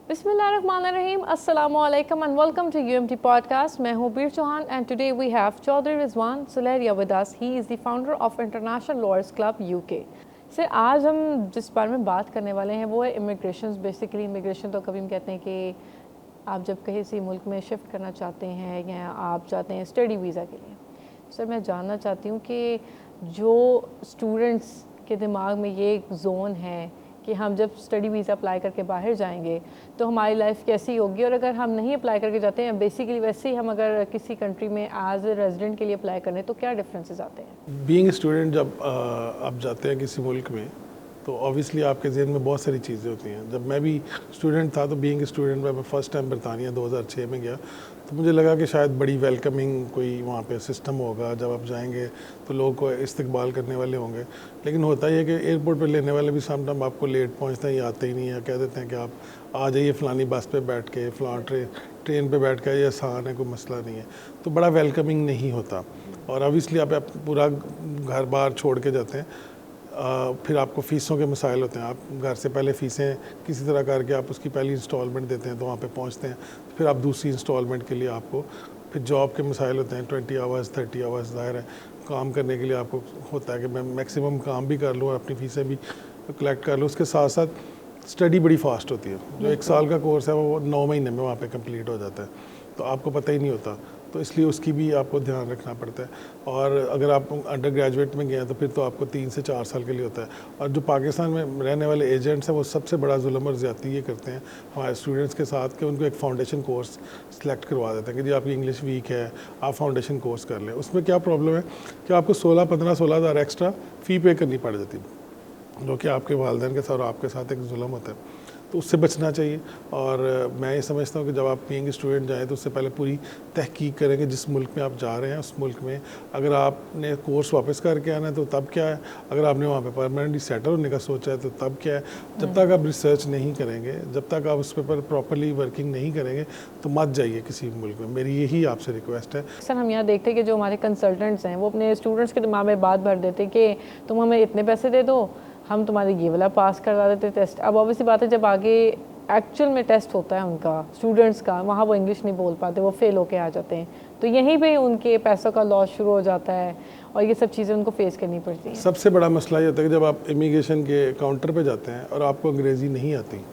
बिस्मिल्लाहिर्रहमानिर्रहीम, अस्सलामु अलैकुम and welcome to UMT podcast. मैं हूँ Bir Chauhan and today we have Chaudhry Rizwan Suleria with us. He is the founder of International Lawyers Club UK. Sir, आज हम जिस बारे में बात करने वाले हैं वो है इमिग्रेशन। बेसिकली इमिग्रेशन तो कभी हम कहते हैं कि आप जब कहीं से मुल्क में शिफ्ट करना चाहते हैं या आप चाहते हैं स्टडी वीज़ा के लिए। सर, मैं जानना चाहती हूँ कि जो स्टूडेंट्स के दिमाग में ये एक जोन है कि हम जब स्टडी वीज़ा अप्लाई करके बाहर जाएंगे तो हमारी लाइफ कैसी होगी, और अगर हम नहीं अप्लाई करके जाते हैं बेसिकली वैसे ही हम अगर किसी कंट्री में एज ए रेजिडेंट के लिए अप्लाई करें तो क्या डिफरेंसेस आते हैं? बीइंग स्टूडेंट जब आप जाते हैं किसी मुल्क में तो ऑब्वियसली आपके जहन में बहुत सारी चीज़ें होती हैं। जब मैं भी स्टूडेंट था तो बीइंग स्टूडेंट मैं फ़र्स्ट टाइम बरतानिया 2006 में गया तो मुझे लगा कि शायद बड़ी वेलकमिंग कोई वहाँ पे सिस्टम होगा, जब आप जाएंगे तो लोग को इस्तकबाल करने वाले होंगे। लेकिन होता ही है कि एयरपोर्ट पे लेने वाले भी सम टाइम आपको लेट पहुँचते हैं या आते ही नहीं है, कह देते हैं कि आप आ जाइए फ़लानी बस पे बैठ के, फ़लाँ ट्रेन पे बैठ के, ये आसान है, कोई मसला नहीं है। तो बड़ा वेलकमिंग नहीं होता और ऑब्वियसली आप पूरा घर बार छोड़ के जाते हैं। फिर आपको फ़ीसों के मसाइल होते हैं। आप घर से पहले फ़ीसें किसी तरह करके आप उसकी पहली इंस्टॉलमेंट देते हैं तो वहाँ पे पहुँचते हैं, फिर आप दूसरी इंस्टॉलमेंट के लिए आपको फिर जॉब के मसाइल होते हैं। 20 आवर्स 30 आवर्स ज़ाहिर है काम करने के लिए आपको होता है कि मैं मैक्सिमम काम भी कर लूँ और अपनी फ़ीसें भी कलेक्ट कर लूँ। उसके साथ साथ स्टडी बड़ी फास्ट होती है। जो 1 साल का कोर्स है वो 9 महीने में वहाँ पे कंप्लीट हो जाता है, तो आपको पता ही नहीं होता, तो इसलिए उसकी भी आपको ध्यान रखना पड़ता है। और अगर आप अंडर ग्रेजुएट में गए हैं तो फिर तो आपको 3 से 4 साल के लिए होता है। और जो पाकिस्तान में रहने वाले एजेंट्स हैं वो सबसे बड़ा जुल्म और ज़्यादती ये करते हैं हमारे स्टूडेंट्स के साथ कि उनको एक फ़ाउंडेशन कोर्स सेलेक्ट करवा देते हैं कि जी आपकी इंग्लिश वीक है, आप फ़ाउंडेशन कोर्स कर लें। उसमें क्या प्रॉब्लम है कि आपको 16 हज़ार एक्स्ट्रा फ़ी पे करनी पड़ जाती है, जो कि आपके वालिदैन के साथ और आपके साथ एक जुल्म होता है, तो उससे बचना चाहिए। और मैं ये समझता हूँ कि जब आप बीइंग स्टूडेंट जाएँ तो उससे पहले पूरी तहकीक करें कि जिस मुल्क में आप जा रहे हैं उस मुल्क में अगर आपने कोर्स वापस करके आना है तो तब क्या है, अगर आपने वहाँ पे परमानेंटली सेटल होने का सोचा है तो तब क्या है। जब तक आप रिसर्च नहीं करेंगे, जब तक आप उस पर प्रॉपरली वर्किंग नहीं करेंगे तो मत जाइए किसी मुल्क में। मेरी यही आपसे रिक्वेस्ट है। सर, हम यहाँ देखते हैं कि जो हमारे कंसल्टेंट्स हैं वो अपने स्टूडेंट्स के दिमाग में बात भर देते हैं कि तुम हमें इतने पैसे दे दो, हम तुम्हारे ये वाला पास करवा देते टेस्ट। अब ऑब्वियसली बात है जब आगे एक्चुअल में टेस्ट होता है उनका स्टूडेंट्स का, वहाँ वो इंग्लिश नहीं बोल पाते, वो फेल होके आ जाते हैं, तो यहीं पे उनके पैसों का लॉस शुरू हो जाता है और ये सब चीज़ें उनको फेस करनी पड़ती हैं। सबसे बड़ा मसला ये होता है कि जब आप इमिग्रेशन के काउंटर पे जाते हैं और आपको अंग्रेज़ी नहीं आती,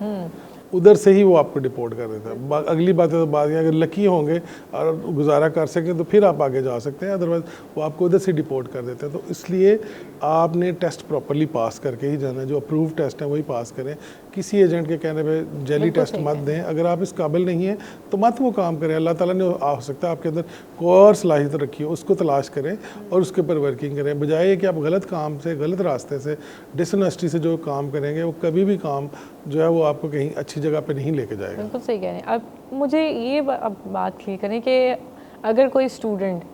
उधर से ही वो आपको डिपोर्ट कर देता है। अगली बात है तो बात है, अगर लकी होंगे और गुजारा कर सकें तो फिर आप आगे जा सकते हैं, अदरवाइज़ वो आपको उधर से डिपोर्ट कर देते हैं। तो इसलिए आपने टेस्ट प्रॉपरली पास करके ही जाना है। जो अप्रूव टेस्ट है वही पास करें। किसी एजेंट के कहने पे जेली टेस्ट मत दें। अगर आप इस काबिल नहीं हैं तो मत वो काम करें। अल्लाह ताला ने हो सकता है आपके अंदर कोई और सलाहियत रखी हो, उसको तलाश करें और उसके ऊपर वर्किंग करें, बजाय कि आप गलत काम से, गलत रास्ते से, डिसऑनेस्टी से जो काम करेंगे वो कभी भी काम जो है वो आपको कहीं अच्छी जगह पे नहीं लेके जाएगा। बिल्कुल सही कह रहे हैं। अब मुझे ये अब बात क्लियर करें कि अगर कोई स्टूडेंट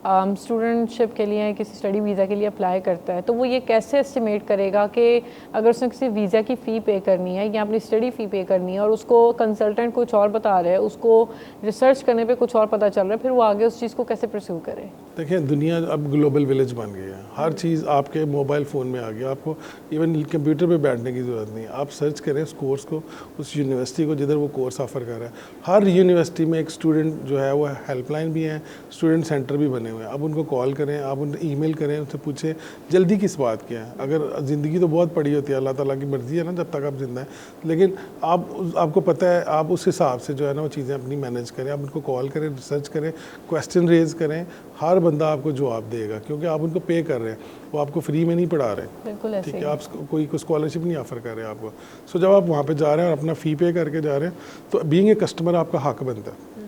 स्टूडेंटशिप के लिए किसी स्टडी वीज़ा के लिए अप्लाई करता है तो वो ये कैसे एस्टिमेट करेगा कि अगर उसने किसी वीज़ा की फ़ी पे करनी है या अपनी स्टडी फ़ी पे करनी है और उसको कंसल्टेंट कुछ और बता रहा है, उसको रिसर्च करने पे कुछ और पता चल रहा है, फिर वो आगे उस चीज़ को कैसे परस्यू करे? देखिए, दुनिया अब ग्लोबल विलेज बन गई है। हर चीज़ आपके मोबाइल फ़ोन में आ गया। आपको इवन कंप्यूटर पे बैठने की ज़रूरत नहीं है। आप सर्च करें उस कोर्स को, उस यूनिवर्सिटी को जिधर वो कोर्स ऑफ़र कर रहा है। हर यूनिवर्सिटी में एक स्टूडेंट जो है वो हेल्पलाइन भी है, स्टूडेंट सेंटर भी बने हुए हैं। आप उनको कॉल करें, आप उन ईमेल करें, उनसे पूछें जल्दी किस बात की है। अगर ज़िंदगी तो बहुत पड़ी होती है, अल्लाह ताला की मर्ज़ी है ना जब तक आप ज़िंदा हैं, लेकिन आपको पता है आप उस हिसाब से जो है ना वो चीज़ें अपनी मैनेज करें। आप उनको कॉल करें, रिसर्च करें, क्वेश्चन रेज़ करें। हर बंदा आपको जवाब देगा क्योंकि आप उनको पे कर रहे हैं, वो आपको फ्री में नहीं पढ़ा रहे। बिल्कुल ठीक है, आप कोई स्कॉलरशिप नहीं ऑफर कर रहे हैं आपको। सो जब आप वहाँ पे जा रहे हैं और अपना फ़ी पे करके जा रहे हैं तो बीइंग ए कस्टमर आपका हक बनता है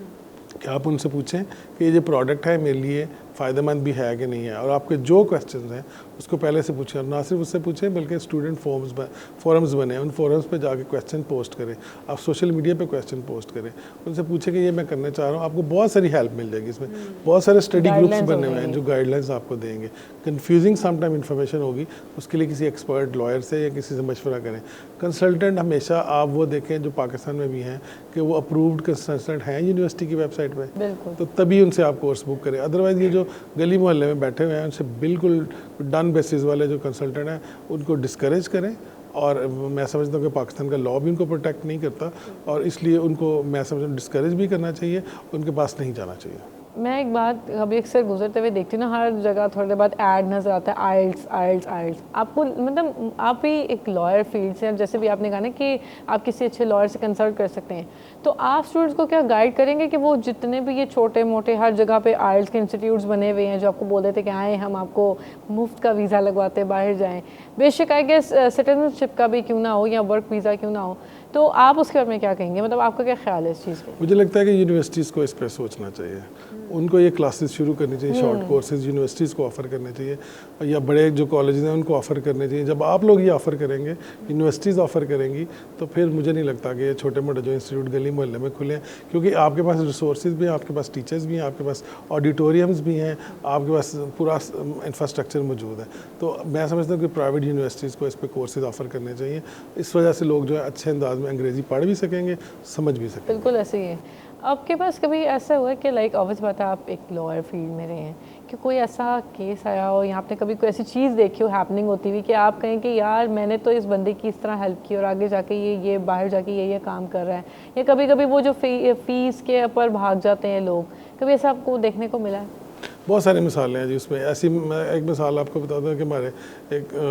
कि आप उनसे पूछें कि ये जो प्रोडक्ट है मेरे लिए फ़ायदेमंद भी है कि नहीं है, और आपके जो क्वेश्चंस हैं उसको पहले से पूछें। और ना सिर्फ उससे पूछें बल्कि स्टूडेंट फोरम्स बने हैं, उन फोरम्स पे जाके क्वेश्चन पोस्ट करें। आप सोशल मीडिया पे क्वेश्चन पोस्ट करें, उनसे पूछें कि ये मैं करना चाह रहा हूँ। आपको बहुत सारी हेल्प मिल जाएगी इसमें। बहुत सारे स्टडी ग्रुप्स बने हुए हैं जो गाइडलाइंस आपको देंगे। कन्फ्यूजिंग समटाइम इन्फॉर्मेशन होगी, उसके लिए किसी एक्सपर्ट लॉयर से या किसी से मशवरा करें। कंसल्टेंट हमेशा आप वो देखें जो पाकिस्तान में भी हैं कि वो अप्रूव्ड कंसल्टेंट हैं यूनिवर्सिटी की वेबसाइट पर, तो तभी उनसे आप कोर्स बुक करें। अदरवाइज़ ये जो गली मोहल्ले में बैठे हुए हैं उनसे बिल्कुल डन बेसिस वाले जो कंसल्टेंट हैं उनको डिस्करेज करें और मैं समझता हूँ कि पाकिस्तान का लॉ भी उनको प्रोटेक्ट नहीं करता, और इसलिए उनको मैं समझता हूँ डिस्करेज भी करना चाहिए, उनके पास नहीं जाना चाहिए। मैं एक बात अभी अक्सर गुजरते हुए देखती हूँ ना, हर जगह थोड़ी देर बाद ऐड नज़र आता है आइल्स आइल्स आइल्स। आपको मतलब आप भी एक लॉयर फील्ड से, जैसे भी आपने कहा ना कि आप किसी अच्छे लॉयर से कंसल्ट कर सकते हैं, तो आप स्टूडेंट्स को क्या गाइड करेंगे कि वो जितने भी ये छोटे मोटे हर जगह पे आइल्स के इंस्टीट्यूट्स बने हुए हैं जो आपको बोल देते कि आए हम आपको मुफ्त का वीज़ा लगवाते बाहर जाएँ, बेशक आई गेस सिटीजनशिप का भी क्यों ना हो या वर्क वीज़ा क्यों ना हो, तो आप उसके बारे में क्या कहेंगे? मतलब आपका क्या ख्याल है इस चीज़ पे? मुझे लगता है कि यूनिवर्सिटीज़ को इस पर सोचना चाहिए, उनको ये क्लासेस शुरू करनी चाहिए, शॉर्ट कोर्सेज यूनिवर्सिटीज़ को ऑफ़र करने चाहिए, या बड़े जो कॉलेजेस हैं उनको ऑफ़र करने चाहिए। जब आप लोग ये ऑफ़र करेंगे, यूनिवर्सिटीज़ ऑफ़र करेंगी, तो फिर मुझे नहीं लगता कि ये छोटे मोटे जो इंस्टीट्यूट गली मोहल्ले में खुले हैं, क्योंकि आपके पास रिसोर्सेज भी हैं, आपके पास टीचर्स भी हैं, आपके पास ऑडिटोरियम्स भी हैं, आपके पास पूरा इंफ्रास्ट्रक्चर मौजूद है। तो मैं समझता हूँ कि प्राइवेट यूनिवर्सिटीज़ को इस पर कोर्सेज ऑफ़र करने चाहिए। इस वजह से लोग जो है अच्छे अंदाज में अंग्रेज़ी पढ़ भी सकेंगे, समझ भी सकेंगे। बिल्कुल ऐसे ही है। आपके पास कभी ऐसा हुआ कि लाइक ऑब्वियस बात है आप एक लॉयर फील्ड में रहे हैं, कि कोई ऐसा केस आया हो या आपने कभी कोई ऐसी चीज़ देखी हो हैपनिंग होती हुई कि आप कहें कि यार मैंने तो इस बंदे की इस तरह हेल्प की और आगे जाके ये बाहर जाके ये काम कर रहा है, या कभी कभी वो जो फीस के ऊपर भाग जाते हैं लोग, कभी ऐसा आपको देखने को मिला है? बहुत सारी मिसालें हैं जी उसमें। ऐसी मैं एक मिसाल आपको बताता हूँ कि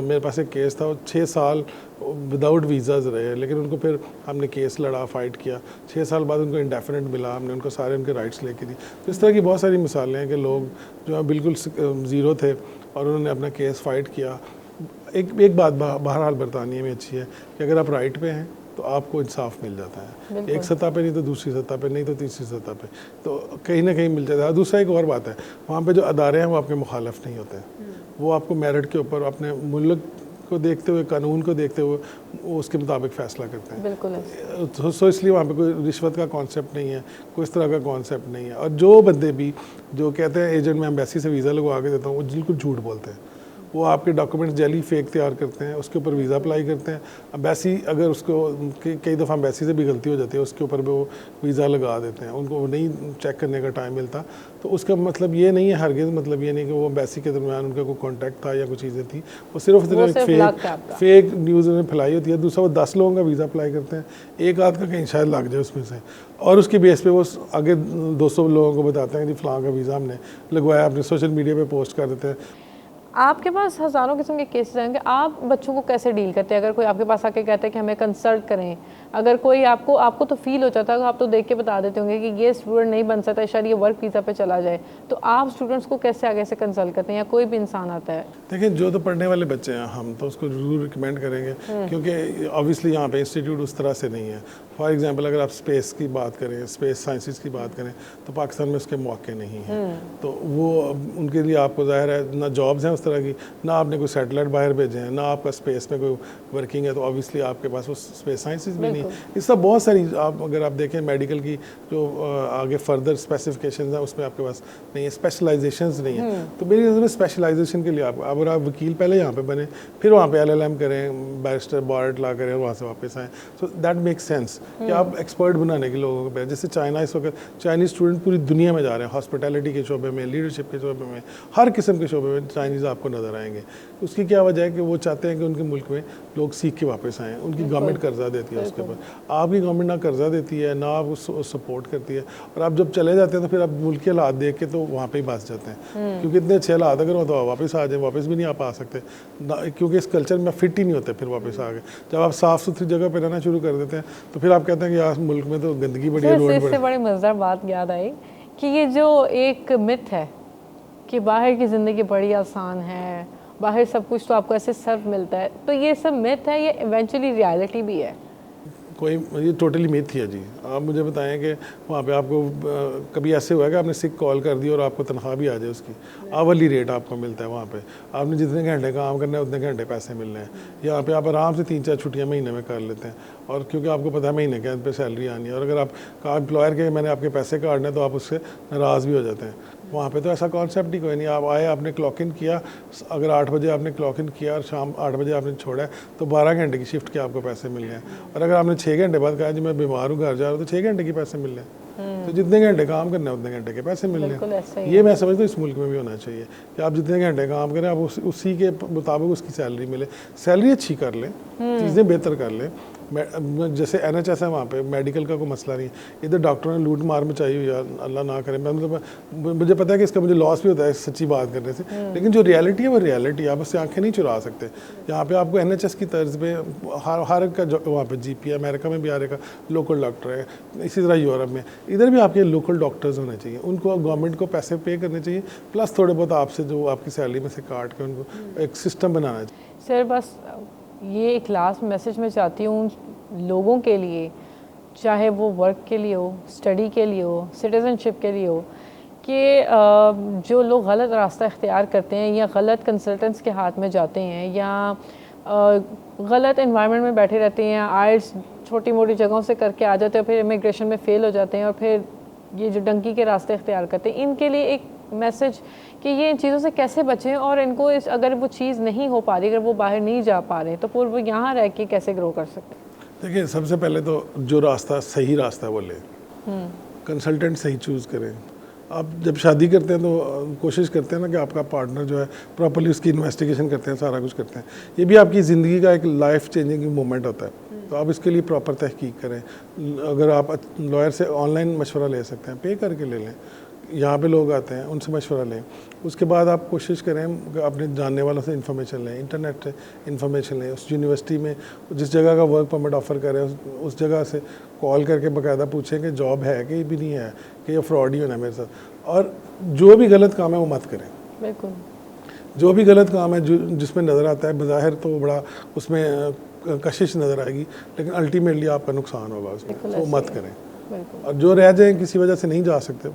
मेरे पास एक केस था, वो 6 साल विदाउट वीज़ाज रहे, लेकिन उनको फिर हमने केस लड़ा, फ़ाइट किया, 6 साल बाद उनको इंडेफिनेट मिला, हमने उनको सारे उनके राइट्स लेके दी। तो इस तरह की बहुत सारी मिसालें हैं कि लोग जो है बिल्कुल ज़ीरो थे और उन्होंने अपना केस फ़ाइट किया। एक बात बहरहाल बरतानिया में अच्छी है कि अगर आप राइट पे हैं तो आपको इंसाफ मिल जाता है, एक सतह पे नहीं तो दूसरी सतह पे, नहीं तो तीसरी सतह पे, तो कहीं ना कहीं मिल जाता है। दूसरा एक और बात है, वहाँ पे जो अदारे हैं वो आपके मुखालफ नहीं होते, वो आपको मेरिट के ऊपर अपने मुल्क को देखते हुए, कानून को देखते हुए वो उसके मुताबिक फ़ैसला करते हैं। बिल्कुल। सो इसलिए वहाँ पे कोई रिश्वत का कॉन्सेप्ट नहीं है, कोई इस तरह का कॉन्सेप्ट नहीं है। और जो बंदे भी जो कहते हैं एजेंट मैं एम्बेसी से वीज़ा लगवा के देता हूँ, वो बिल्कुल झूठ बोलते हैं। वो आपके डॉक्यूमेंट्स जैली फेक तैयार करते हैं, उसके ऊपर वीज़ा अप्लाई करते हैं। एम्बेसी अगर उसको कई दफ़ा एम्बेसी से भी गलती हो जाती है, उसके ऊपर भी वो वीज़ा लगा देते हैं, उनको नहीं चेक करने का टाइम मिलता। तो उसका मतलब ये नहीं है, हरगिज़ मतलब ये नहीं कि वो एम्बेसी के दरमियान उनका कोई कॉन्टैक्ट था या कुछ चीज़ें थी, वो सिर्फ फेक न्यूज़ उन्हें फैलाई होती है। दूसरा वो 10 लोगों का वीज़ा अप्लाई करते हैं, एक आध का कहीं शायद लग जाए उसमें से, और उसकी बेस पे वो आगे 200 लोगों को बताते हैं कि फ़लाँ का वीज़ा हमने लगवाया, अपने सोशल मीडिया पे पोस्ट कर देते हैं। आपके पास हज़ारों किस्म के केसेस आएंगे, आप बच्चों को कैसे डील करते हैं? अगर कोई आपके पास आके कहता है कि हमें कंसल्ट करें, अगर कोई आपको तो फील हो जाता है, आप तो देख के बता देते होंगे कि ये स्टूडेंट नहीं बन सकता, शायद ये वर्क वीज़ा पे चला जाए, तो आप स्टूडेंट्स को कैसे आगे से कंसल्ट करते हैं, या कोई भी इंसान आता है? देखिए, जो तो पढ़ने वाले बच्चे हैं हम तो उसको ज़रूर रिकमेंड करेंगे, क्योंकि ऑब्वियसली यहाँ पे इंस्टीट्यूट उस तरह से नहीं है। फॉर एग्जांपल अगर आप स्पेस की बात करें, स्पेस साइंसेस की बात करें, तो पाकिस्तान में उसके मौके नहीं हैं। तो वो उनके लिए आपको ज़ाहिर है ना जॉब्स हैं उस तरह की, ना आपने कोई सैटेलाइट बाहर भेजे हैं, ना आपका स्पेस में कोई वर्किंग है, तो ऑब्वियसली आपके पास वो स्पेस साइंसेस भी नहीं है। इस तरह बहुत सारी अगर आप देखें मेडिकल की जो आगे फर्दर स्पेसिफिकेशंस हैं उसमें आपके पास नहीं है, स्पेशलाइजेशंस नहीं है। तो मेरी नज़र में स्पेशलाइजेशन के लिए अगर आप वकील पहले यहाँ पे बने, फिर वहाँ पे LLM करें, बैरिस्टर बार्ट ला करें और वहाँ से वापस आएँ, सो दैट मेक्स सेंस कि आप एक्सपर्ट बनाने के लोगों को। जैसे चाइना इस वक्त चाइनीज़ स्टूडेंट पूरी दुनिया में जा रहे हैं, हॉस्पिटैलिटी के शोबे में, लीडरशिप के शोबे में, हर किस्म के शोबे में चाइनीज़ आपको नज़र आएंगे। उसकी क्या वजह है कि वो चाहते हैं कि उनके मुल्क में लोग सीख के वापस आएँ। उनकी गवर्नमेंट कर्जा देती है उसके ऊपर, आपकी गवर्नमेंट ना कर्जा देती है, ना आप उसको सपोर्ट करती है, और आप जब चले जाते हैं तो फिर आप मुल्क के हालात देख के तो वहाँ पे ही बस जाते हैं, क्योंकि इतने अच्छे हालात अगर हो तो वापस आ जाए, वापस भी नहीं आप आ सकते, क्योंकि इस कल्चर में फिट ही नहीं होते। फिर वापस आ गए, जब आप साफ़ सुथरी जगह पर रहना शुरू कर देते हैं तो फिर आप कहते हैं कि यार मुल्क में तो गंदगी बड़ी है, रोड इससे बड़ी मज़ेदार बात याद आई कि ये जो एक मिथ है कि बाहर की ज़िंदगी बड़ी आसान है, बाहर सब कुछ तो आपको ऐसे सर्व मिलता है, तो ये सब मिथ है, ये इवेंचुअली रियलिटी भी है? ये टोटली मिथ ही है जी। आप मुझे बताएं कि वहाँ पे आपको कभी ऐसे हुआ है कि आपने सिक कॉल कर दी और आपको तनख्वाह भी आ जाए, उसकी आवरली रेट आपको मिलता है वहाँ पे, आपने जितने घंटे काम करना है उतने घंटे पैसे मिलने हैं। यहाँ पे आप आराम से 3-4 छुट्टियाँ महीने में कर लेते हैं, और क्योंकि आपको पता है महीने के अंत पे सैलरी आनी है, और अगर आप कहा एम्प्लॉयर के मैंने आपके पैसे काटने हैं तो आप उससे नाराज़ भी हो जाते हैं। वहाँ पे तो ऐसा कॉन्सेप्ट ही कोई नहीं। आप आए, आपने क्लॉक इन किया, अगर 8 बजे आपने क्लॉक इन किया और शाम 8 बजे आपने छोड़ा है तो 12 घंटे की शिफ्ट के आपको पैसे मिल रहे हैं, और अगर आपने 6 घंटे बाद कहा जी मैं बीमार हूँ घर जा रहा हूँ तो 6 घंटे के पैसे मिल रहे हैं। तो जितने घंटे काम करने हैं उतने घंटे के पैसे मिलने बिल्कुल ऐसा हैं। ही ये मैं समझता हूँ इस मुल्क में भी होना चाहिए कि आप जितने घंटे काम करें आप उसी के मुताबिक उसकी सैलरी मिले, सैलरी अच्छी कर लें, चीज़ें बेहतर कर लें। जैसे NHS है वहाँ पे मेडिकल का कोई मसला नहीं है, इधर डॉक्टरों ने लूट मार मचाई हुई है, अल्लाह ना करे। मैं मतलब मुझे पता है कि इसका मुझे लॉस भी होता है सच्ची बात करने से, लेकिन जो रियलिटी है वो रियलिटी है, आप उससे आंखें नहीं चुरा सकते। यहाँ पे आपको NHS की तर्ज पे हर एक का वहाँ पे GP है, अमेरिका में भी हर एक का लोकल डॉक्टर है, इसी तरह यूरोप में, इधर भी आपके लोकल डॉक्टर्स होने चाहिए, उनको गवर्नमेंट को पैसे पे करने चाहिए, प्लस थोड़े बहुत आपसे जो आपकी सैलरी में से काट के उनको एक सिस्टम बनाना चाहिए। सर बस ये एक लास्ट मैसेज मैं चाहती हूँ लोगों के लिए, चाहे वो वर्क के लिए हो, स्टडी के लिए हो, सिटीज़नशिप के लिए हो, कि जो लोग गलत रास्ता इख्तियार करते हैं या गलत कंसल्टेंट्स के हाथ में जाते हैं या गलत एनवायरनमेंट में बैठे रहते हैं, आइल्स छोटी मोटी जगहों से करके आ जाते हैं, फिर इमिग्रेशन में फ़ेल हो जाते हैं और फिर ये जो डंकी के रास्ते इख्तियार करते हैं, इनके लिए एक मैसेज कि ये इन चीज़ों से कैसे बचें और इनको अगर वो चीज़ नहीं हो पा रही, अगर वो बाहर नहीं जा पा रहे, तो फिर वो यहाँ रह के कैसे ग्रो कर सकते हैं? देखिए, सबसे पहले तो जो रास्ता सही रास्ता है वो लें, कंसल्टेंट सही चूज़ करें। आप जब शादी करते हैं तो कोशिश करते हैं ना कि आपका पार्टनर जो है प्रॉपर्ली उसकी इन्वेस्टिगेशन करते हैं, सारा कुछ करते हैं। ये भी आपकी ज़िंदगी का एक लाइफ चेंजिंग मोमेंट होता है, तो आप इसके लिए प्रॉपर तहकीक करें। अगर आप लॉयर से ऑनलाइन मशवरा ले सकते हैं, पे करके ले लें, यहाँ पे लोग आते हैं उनसे मशवरा लें। उसके बाद आप कोशिश करें कि अपने जानने वालों से इन्फॉर्मेशन लें, इंटरनेट से इन्फॉर्मेशन लें। उस यूनिवर्सिटी में जिस जगह का वर्क परमिट ऑफ़र करें उस जगह से कॉल करके बाकायदा पूछें कि जॉब है कि भी नहीं है, कि ये फ्रॉड ही होना है मेरे साथ। और जो भी गलत काम है वो मत करें। बिल्कुल, जो भी गलत काम है जिसमें नज़र आता है बज़ाहिर तो बड़ा उसमें कशिश नज़र आएगी, लेकिन अल्टीमेटली आपका नुकसान होगा उसमें, तो मत करें। और जो रह जाएँ किसी वजह से नहीं जा सकते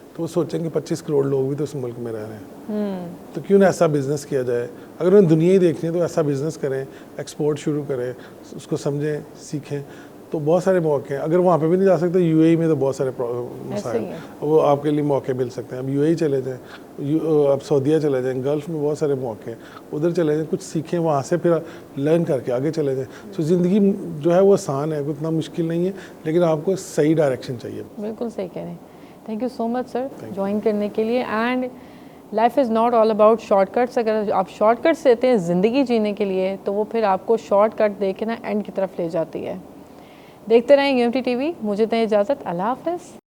तो वो सोचें कि 25 करोड़ लोग भी तो इस मुल्क में रह रहे हैं, तो क्यों ना ऐसा बिज़नेस किया जाए। अगर उन्हें दुनिया ही देखनी है तो ऐसा बिज़नेस करें, एक्सपोर्ट शुरू करें, उसको समझें, सीखें, तो बहुत सारे मौके हैं। अगर वहाँ पे भी नहीं जा सकते, UAE में तो बहुत सारे मसाइल वो आपके लिए मौके मिल सकते हैं। अब UAE चले जाएँ, अब सऊदीया चले जाएँ, गल्फ़ में बहुत सारे मौके हैं, उधर चले जाएँ, कुछ सीखें, वहाँ से फिर लर्न करके आगे चले जाएँ। तो ज़िंदगी जो है वो आसान है, उतना मुश्किल नहीं है, लेकिन आपको सही डायरेक्शन चाहिए। बिल्कुल सही कह रहे हैं। Thank you so much sir join करने के लिए। And life is not all about shortcuts. अगर आप शॉर्टकट्स लेते हैं ज़िंदगी जीने के लिए तो वो फिर आपको शॉर्टकट दे के ना एंड की तरफ ले जाती है। देखते रहें UMT TV। मुझे दें इजाज़त। अल्लाह हाफ़िज़।